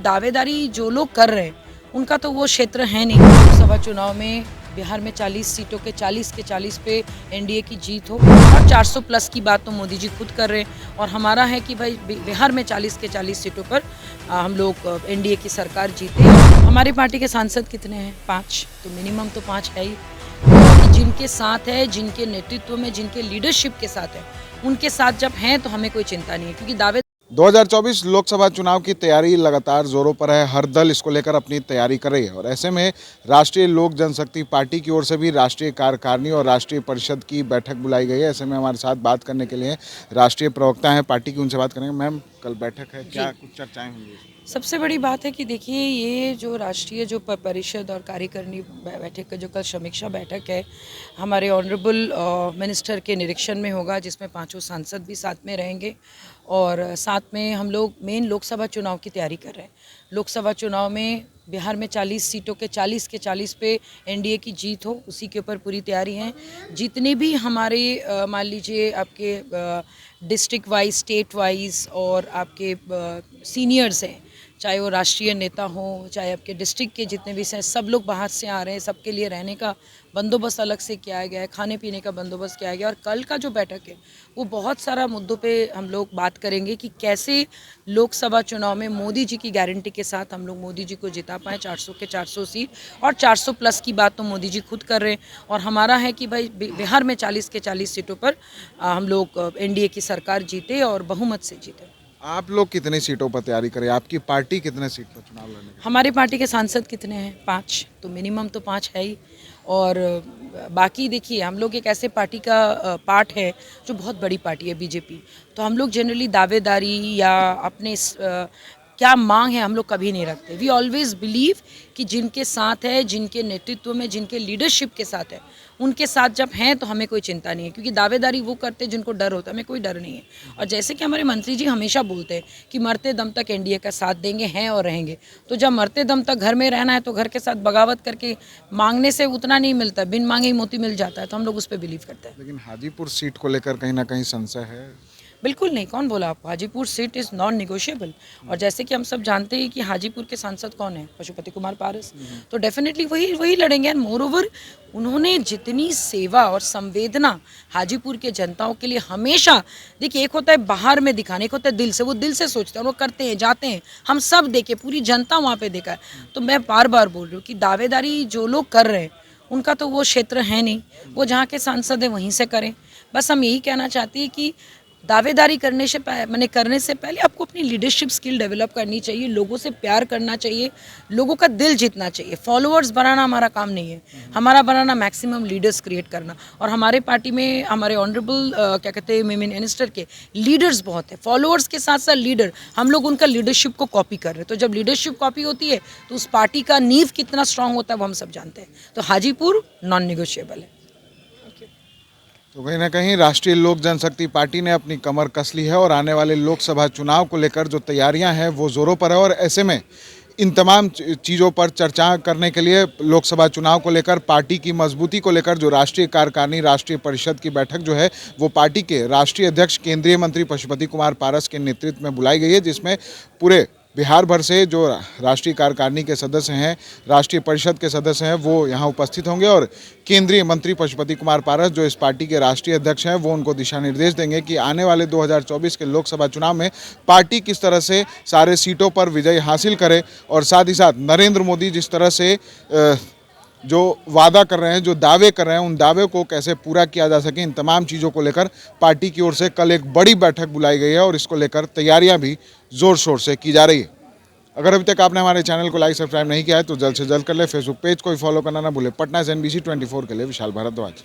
दावेदारी जो लोग कर रहे हैं उनका तो वो क्षेत्र है नहीं। लोकसभा चुनाव में बिहार में 40 सीटों के 40 पे एनडीए की जीत हो, और 400 प्लस की बात तो मोदी जी खुद कर रहे हैं। और हमारा है कि भाई बिहार में 40 के 40 सीटों पर हम लोग एनडीए की सरकार जीते। हमारी पार्टी के सांसद कितने हैं? 5, तो मिनिमम तो 5 है ही। जिनके साथ है, जिनके नेतृत्व में, जिनके लीडरशिप के साथ है, उनके साथ जब हैं तो हमें कोई चिंता नहीं है, क्योंकि दावे 2024 लोकसभा चुनाव की तैयारी लगातार जोरों पर है। हर दल इसको लेकर अपनी तैयारी कर रही है और ऐसे में राष्ट्रीय लोक जनशक्ति पार्टी की ओर से भी राष्ट्रीय कार्यकारिणी और राष्ट्रीय परिषद की बैठक बुलाई गई है। ऐसे में हमारे साथ बात करने के लिए राष्ट्रीय प्रवक्ता हैं पार्टी की, उनसे बात करेंगे। मैम, कल बैठक है, क्या कुछ चर्चाएं होंगी? सबसे बड़ी बात है कि देखिए, ये जो राष्ट्रीय जो परिषद और कार्यकारिणी बैठक का जो कल समीक्षा बैठक है, हमारे ऑनरेबल मिनिस्टर के निरीक्षण में होगा, जिसमें 5 सांसद भी साथ में रहेंगे। और साथ में हम लोग मेन लोकसभा चुनाव की तैयारी कर रहे हैं। लोकसभा चुनाव में बिहार में 40 सीटों के 40 पे एनडीए की जीत हो, उसी के ऊपर पूरी तैयारी है। जितने भी हमारे मान लीजिए आपके डिस्ट्रिक्ट वाइज, स्टेट वाइज और आपके सीनियर्स हैं, चाहे वो राष्ट्रीय नेता हो, चाहे आपके डिस्ट्रिक्ट के जितने भी हैं, सब लोग बाहर से आ रहे हैं। सबके लिए रहने का बंदोबस्त अलग से किया गया है, खाने पीने का बंदोबस्त किया गया। और कल का जो बैठक है वो बहुत सारा मुद्दों पे हम लोग बात करेंगे कि कैसे लोकसभा चुनाव में मोदी जी की गारंटी के साथ हम लोग मोदी जी को जिता पाएँ। 400 के 400 सीट और 400 प्लस की बात तो मोदी जी खुद कर रहे हैं। और हमारा है कि भाई बिहार में 40 के 40 सीटों पर हम लोग एनडीए की सरकार जीते और बहुमत से जीते। आप लोग कितनी सीटों पर तैयारी करें? आपकी पार्टी कितने सीट पर चुनाव लड़ने? हमारी पार्टी के सांसद कितने हैं? 5, तो मिनिमम तो 5 है ही। और बाकी देखिए, हम लोग एक ऐसे पार्टी का पार्ट है जो बहुत बड़ी पार्टी है, बीजेपी। तो हम लोग जनरली दावेदारी या अपने क्या मांग है हम लोग कभी नहीं रखते। वी ऑलवेज बिलीव कि जिनके साथ है, जिनके नेतृत्व में, जिनके लीडरशिप के साथ है, उनके साथ जब हैं तो हमें कोई चिंता नहीं है, क्योंकि दावेदारी वो करते हैं जिनको डर होता है। हमें कोई डर नहीं है। और जैसे कि हमारे मंत्री जी हमेशा बोलते हैं कि मरते दम तक एनडीए का साथ देंगे, हैं और रहेंगे। तो जब मरते दम तक घर में रहना है तो घर के साथ बगावत करके मांगने से उतना नहीं मिलता, बिन मांगे ही मोती मिल जाता है। तो हम लोग उस पर बिलीव करते हैं। लेकिन हाजीपुर सीट को लेकर कहीं ना कहीं संशय है। बिल्कुल नहीं, कौन बोला आपको? Hajipur seat is non negotiable. और जैसे कि हम सब जानते हैं कि हाजीपुर के सांसद कौन है? पशुपति कुमार पारस। तो डेफिनेटली वही लड़ेंगे। एंड मोर ओवर, उन्होंने जितनी सेवा और संवेदना हाजीपुर के जनताओं के लिए हमेशा, देखिए, एक होता है बाहर में दिखाने, एक होता है दिल से। वो दिल से सोचते हैं और वो करते हैं, जाते हैं। हम सब देखे, पूरी जनता वहाँ पे देखा है। तो मैं बार बार बोल रही हूँ कि दावेदारी जो लोग कर रहे हैं उनका तो वो क्षेत्र है नहीं। वो जहाँ के सांसद हैं वहीं से करें। बस हम यही कहना चाहते हैं कि दावेदारी करने से पहले आपको अपनी लीडरशिप स्किल डेवलप करनी चाहिए, लोगों से प्यार करना चाहिए, लोगों का दिल जीतना चाहिए। फॉलोअर्स बनाना हमारा काम नहीं है। हमारा बनाना मैक्सिमम लीडर्स क्रिएट करना। और हमारे पार्टी में हमारे ऑनरेबल क्या कहते हैं मिनिस्टर के लीडर्स बहुत है। फॉलोअर्स के साथ साथ लीडर, हम लोग उनका लीडरशिप को कॉपी कर रहे हैं। तो जब लीडरशिप कॉपी होती है तो उस पार्टी का नींव कितना स्ट्रांग होता है वो हम सब जानते हैं। तो हाजीपुर नॉन निगोशिएबल है। तो कहीं ना कहीं राष्ट्रीय लोक जनशक्ति पार्टी ने अपनी कमर कस ली है और आने वाले लोकसभा चुनाव को लेकर जो तैयारियां हैं वो जोरों पर है। और ऐसे में इन तमाम चीज़ों पर चर्चा करने के लिए लोकसभा चुनाव को लेकर, पार्टी की मजबूती को लेकर जो राष्ट्रीय कार्यकारिणी राष्ट्रीय परिषद की बैठक जो है वो पार्टी के राष्ट्रीय अध्यक्ष केंद्रीय मंत्री पशुपति कुमार पारस के नेतृत्व में बुलाई गई है, जिसमें पूरे बिहार भर से जो राष्ट्रीय कार्यकारिणी के सदस्य हैं, राष्ट्रीय परिषद के सदस्य हैं, वो यहाँ उपस्थित होंगे। और केंद्रीय मंत्री पशुपति कुमार पारस, जो इस पार्टी के राष्ट्रीय अध्यक्ष हैं, वो उनको दिशा निर्देश देंगे कि आने वाले 2024 के लोकसभा चुनाव में पार्टी किस तरह से सारे सीटों पर विजय हासिल करे। और साथ ही साथ नरेंद्र मोदी जिस तरह से जो वादा कर रहे हैं, जो दावे कर रहे हैं, उन दावे को कैसे पूरा किया जा सके, इन तमाम चीज़ों को लेकर पार्टी की ओर से कल एक बड़ी बैठक बुलाई गई है और इसको लेकर तैयारियां भी ज़ोर शोर से की जा रही है। अगर अभी तक आपने हमारे चैनल को लाइक सब्सक्राइब नहीं किया है तो जल्द से जल्द कर ले। फेसबुक पेज को भी फॉलो करना ना भूले। पटना से NBC 24 के लिए विशाल भारद्वाज।